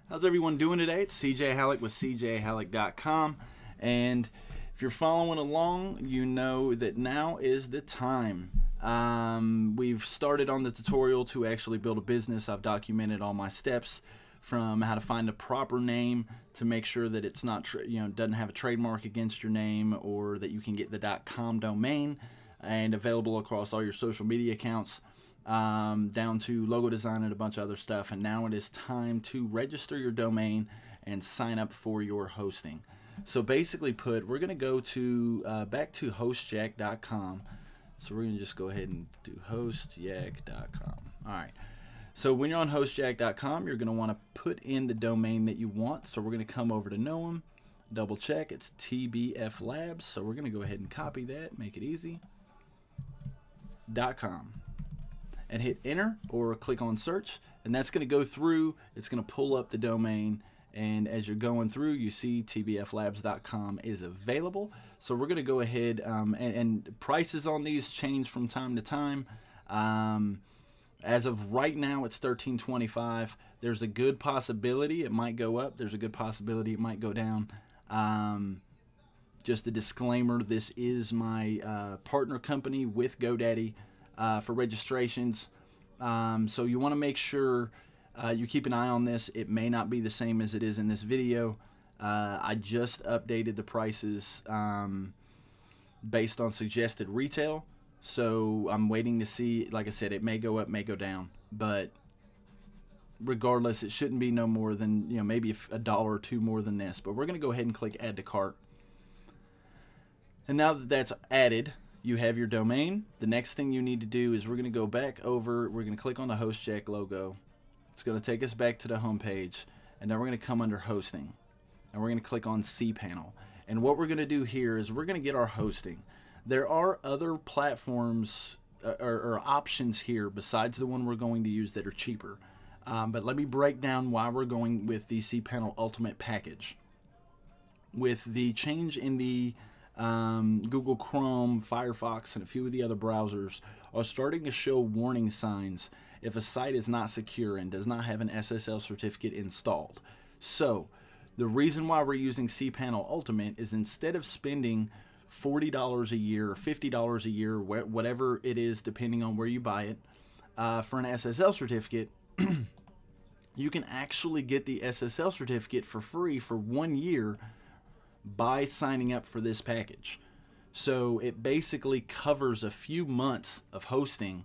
How's everyone doing today? It's CJ Halleck with CJHalleck.com, and if you're following along, you know that now is the time. We've started on the tutorial to actually build a business. I've documented all my steps from how to find a proper name to make sure that it's not, doesn't have a trademark against your name, or that you can get the .com domain and available across all your social media accounts. Down to logo design and a bunch of other stuff. And now it is time to register your domain and sign up for your hosting. So basically we're going to go to back to hostjack.com. So we're going to just go ahead and do hostjack.com. Alright, so when you're on hostjack.com, you're going to want to put in the domain that you want. So we're going to come over to Noam, double check, it's TBF Labs. So we're going to go ahead and copy that, make it easy, .com. And hit enter or click on search, and that's going to go through. It's going to pull up the domain, and as you're going through, you see tbflabs.com is available. So we're going to go ahead and prices on these change from time to time. As of right now, it's $13.25. There's a good possibility it might go up. There's a good possibility it might go down. Just a disclaimer, this is my partner company with GoDaddy for registrations. So you want to make sure you keep an eye on this. It may not be the same as it is in this video. I just updated the prices based on suggested retail. So I'm waiting to see. Like I said, it may go up, may go down. But regardless, it shouldn't be no more than, maybe a dollar or two more than this. But we're going to go ahead and click add to cart. And now that that's added, you have your domain. The next thing you need to do is we're going to go back over, we're going to click on the HostJack logo. It's going to take us back to the home page, and then we're going to come under hosting, and we're going to click on cPanel. And what we're going to do here is we're going to get our hosting. There are other platforms or options here besides the one we're going to use that are cheaper. But let me break down why we're going with the cPanel Ultimate package. With the change in the Google Chrome, Firefox, and a few of the other browsers are starting to show warning signs if a site is not secure and does not have an SSL certificate installed. So the reason why we're using cPanel Ultimate is instead of spending $40 a year or $50 a year, whatever it is depending on where you buy it, for an SSL certificate, you can actually get the SSL certificate for free for 1 year by signing up for this package. So it basically covers a few months of hosting,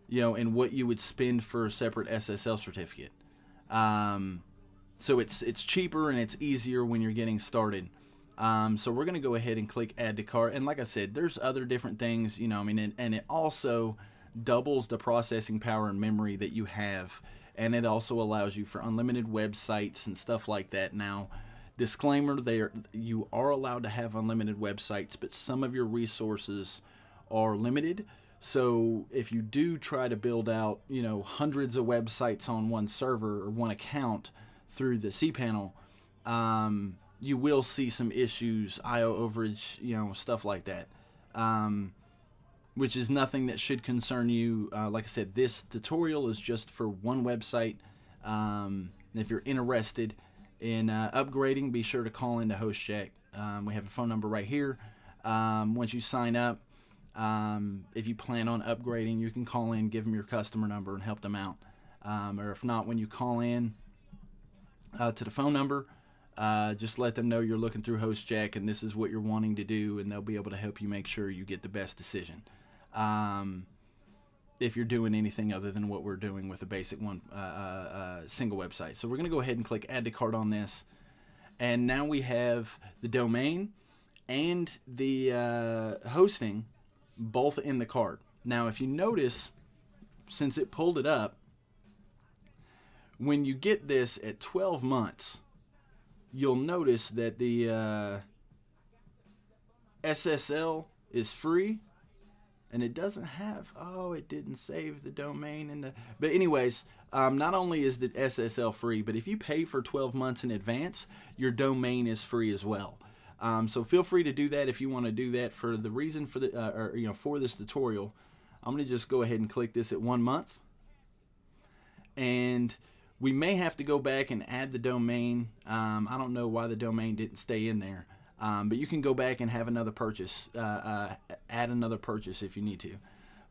and what you would spend for a separate SSL certificate. So it's cheaper and it's easier when you're getting started. So we're going to go ahead and click add to cart. And like I said, there's other different things, and it also doubles the processing power and memory that you have. And it also allows you for unlimited websites and stuff like that. Now, disclaimer, you are allowed to have unlimited websites, but some of your resources are limited. So if you do try to build out, hundreds of websites on one server or one account through the cPanel, you will see some issues, I/O overage, stuff like that, which is nothing that should concern you. Like I said, this tutorial is just for one website. If you're interested in upgrading, be sure to call into HostJack. We have a phone number right here. Once you sign up, if you plan on upgrading, you can call in, give them your customer number, and help them out. Or if not, when you call in to the phone number, just let them know you're looking through HostJack and this is what you're wanting to do, and they'll be able to help you make sure you get the best decision. If you're doing anything other than what we're doing with a basic single website. So we're going to go ahead and click add to cart on this, and now we have the domain and the hosting both in the cart. Now if you notice, since it pulled it up, when you get this at 12 months, you'll notice that the SSL is free. And it doesn't have, it didn't save the domain in the, but anyways, not only is the SSL free, but if you pay for 12 months in advance, your domain is free as well. So feel free to do that if you want to do that. For the reason for the, for this tutorial, I'm going to just go ahead and click this at 1 month. And We may have to go back and add the domain. I don't know why the domain didn't stay in there, but you can go back and have another purchase, add another purchase if you need to.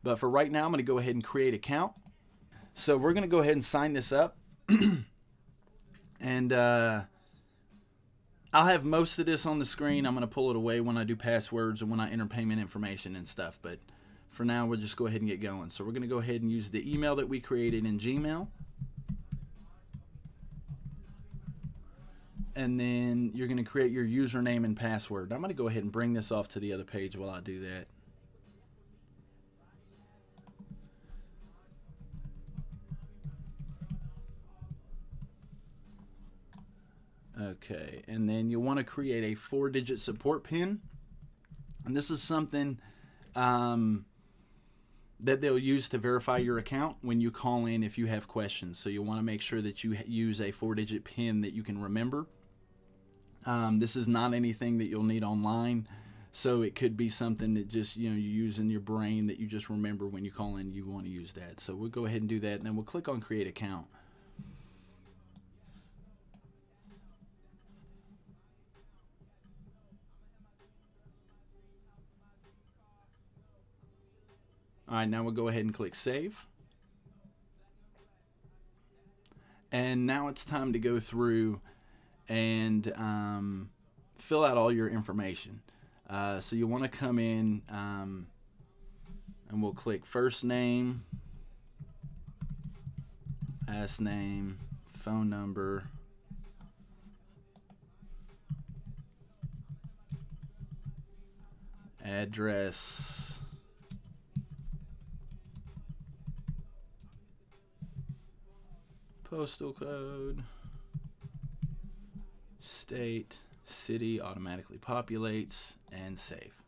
But for right now, I'm going to go ahead and create an account. So we're going to go ahead and sign this up. And I'll have most of this on the screen. I'm going to pull it away when I do passwords and when I enter payment information and stuff. But for now, we'll just go ahead and get going. So we're going to go ahead and use the email that we created in Gmail. And then you're going to create your username and password. I'm going to go ahead and bring this off to the other page while I do that. Okay, and then you want to create a 4-digit support PIN. And this is something that they'll use to verify your account when you call in if you have questions. So you want to make sure that you use a 4-digit PIN that you can remember. This is not anything that you'll need online, so it could be something that just you use in your brain that you just remember when you call in. You want to use that. So we'll go ahead and do that, and then we'll click on Create Account. All right, now we'll go ahead and click Save. And now it's time to go through and fill out all your information. So you want to come in and we'll click first name, last name, phone number, address, postal code, state, city automatically populates, and save.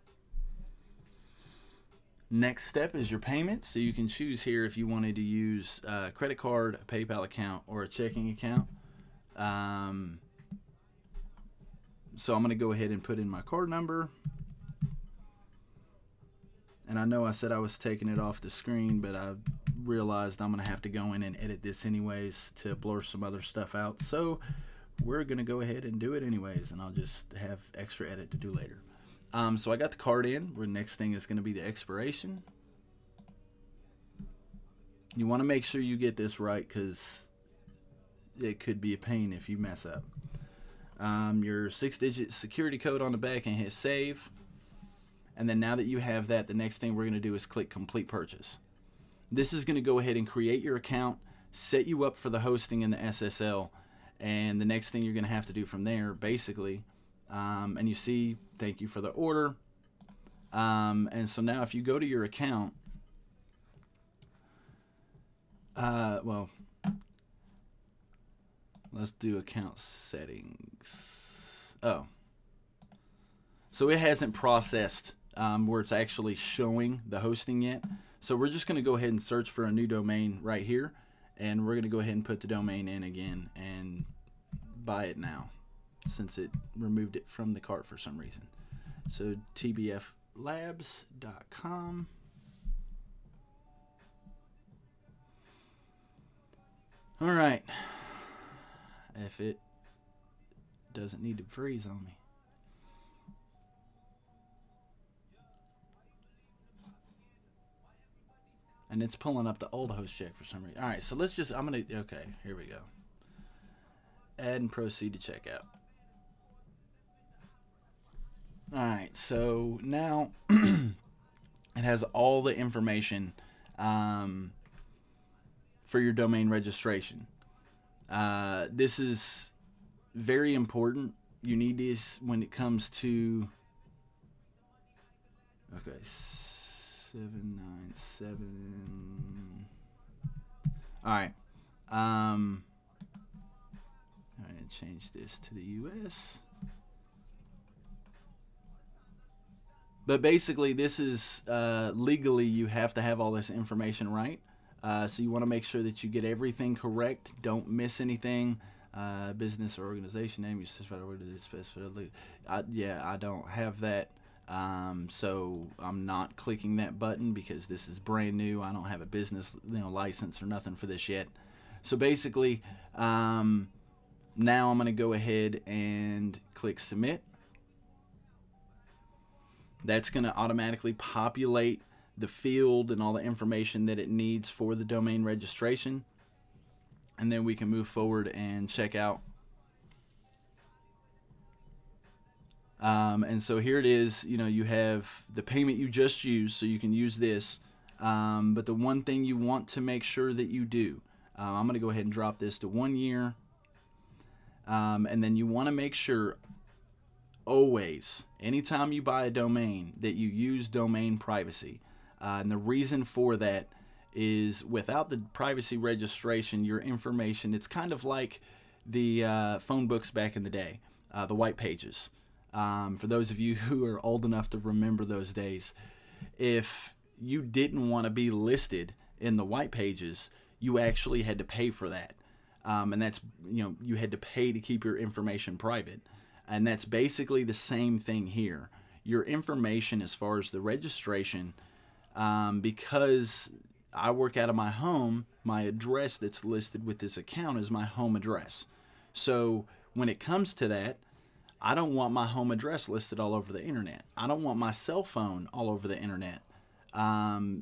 Next step is your payment. So you can choose here if you wanted to use a credit card, a PayPal account, or a checking account. So I'm going to go ahead and put in my card number. And I know I said I was taking it off the screen, but I realized I'm going to have to go in and edit this anyways to blur some other stuff out. So we're going to go ahead and do it anyways, and I'll just have extra edit to do later. So I got the card in. Where the next thing is going to be the expiration. You want to make sure you get this right because it could be a pain if you mess up. Your 6-digit security code on the back and hit save. And then now that you have that, the next thing we're going to do is click Complete Purchase. This is going to go ahead and create your account, set you up for the hosting in the SSL, and the next thing you're going to have to do from there, basically, and you see, thank you for the order. And so now if you go to your account, well, let's do account settings. Oh, so it hasn't processed where it's actually showing the hosting yet. So we're just going to go ahead and search for a new domain right here, and we're going to go ahead and put the domain in again and buy it now since it removed it from the cart for some reason. So tbflabs.com. All right. If it doesn't need to freeze on me. And it's pulling up the old host check for some reason. All right, so let's just, okay, here we go. Add and proceed to checkout. All right, so now it has all the information for your domain registration. This is very important. You need this when it comes to, okay, 797. All right. I'm going to change this to the US. But basically, this is legally you have to have all this information right. So you want to make sure that you get everything correct. Don't miss anything. Business or organization name. You specify yeah, I don't have that. So I'm not clicking that button because this is brand new. I don't have a business license or nothing for this yet. So basically, Now I'm going to go ahead and click submit. That's going to automatically populate the field and all the information that it needs for the domain registration. And then we can move forward and check out. And so here it is. You know, you have the payment you just used, so you can use this. But the one thing you want to make sure that you do, I'm going to go ahead and drop this to 1 year. And then you want to make sure always, anytime you buy a domain, that you use domain privacy. And the reason for that is without the privacy registration, your information, it's kind of like the phone books back in the day, the white pages. For those of you who are old enough to remember those days, if you didn't want to be listed in the white pages, you actually had to pay for that. And that's, you know, you had to pay to keep your information private. And that's basically the same thing here. Your information as far as the registration, because I work out of my home, my address that's listed with this account is my home address. So when it comes to that, I don't want my home address listed all over the internet. I don't want my cell phone all over the internet,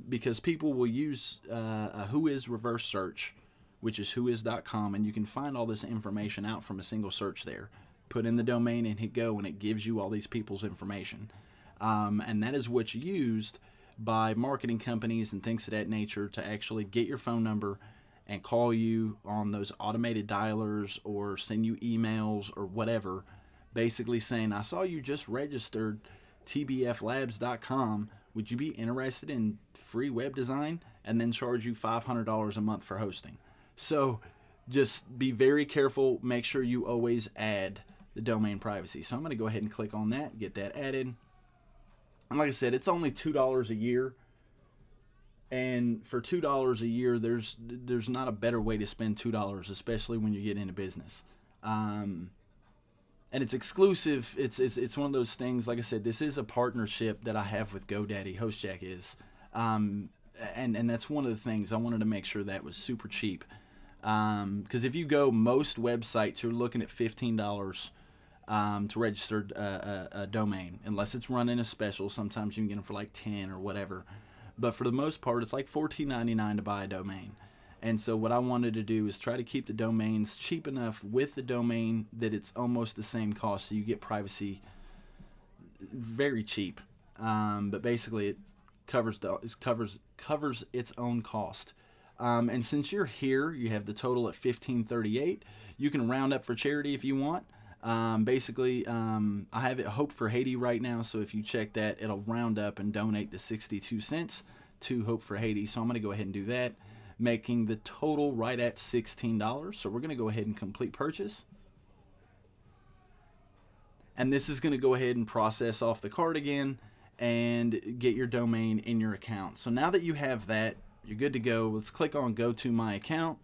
because people will use a whois reverse search, which is whois.com, and you can find all this information out from a single search there. Put in the domain and hit go, and it gives you all these people's information. And that is what's used by marketing companies and things of that nature to actually get your phone number and call you on those automated dialers or send you emails or whatever, basically saying, I saw you just registered tbflabs.com. Would you be interested in free web design? And then charge you $500 a month for hosting. So just be very careful. Make sure you always add the domain privacy. So I'm going to go ahead and click on that, get that added. And like I said, it's only $2 a year. And for $2 a year, there's not a better way to spend $2, especially when you get into business. And it's exclusive. It's one of those things. Like I said, this is a partnership that I have with GoDaddy. HostJack is, and that's one of the things I wanted to make sure that was super cheap. Because if you go, most websites, you're looking at $15 to register a domain, unless it's running a special. Sometimes you can get them for like 10 or whatever. But for the most part, it's like $14.99 to buy a domain. And so what I wanted to do is try to keep the domains cheap enough with the domain that it's almost the same cost, so you get privacy very cheap. But basically, it covers its own cost. And since you're here, you have the total at $15.38. You can round up for charity if you want. Basically, I have it Hope for Haiti right now, so if you check that, it'll round up and donate the 62 cents to Hope for Haiti. So I'm going to go ahead and do that, making the total right at $16. So we're going to go ahead and complete purchase. And this is going to go ahead and process off the card again and get your domain in your account. So now that you have that, you're good to go. Let's click on Go to My Account.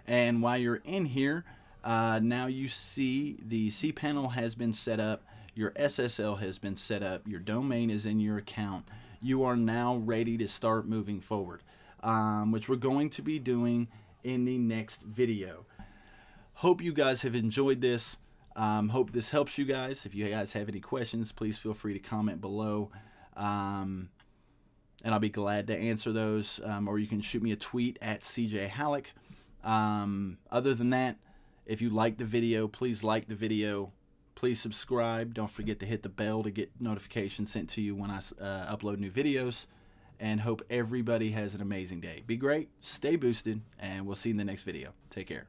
And while you're in here, now you see the cPanel has been set up, your SSL has been set up, your domain is in your account. You are now ready to start moving forward, which we're going to be doing in the next video. Hope you guys have enjoyed this. Hope this helps you guys. If you guys have any questions, please feel free to comment below. And I'll be glad to answer those, or you can shoot me a tweet at CJ Halleck. Other than that, if you like the video, please like the video. Please subscribe. Don't forget to hit the bell to get notifications sent to you when I upload new videos. And hope everybody has an amazing day. Be great, stay boosted, and we'll see you in the next video. Take care.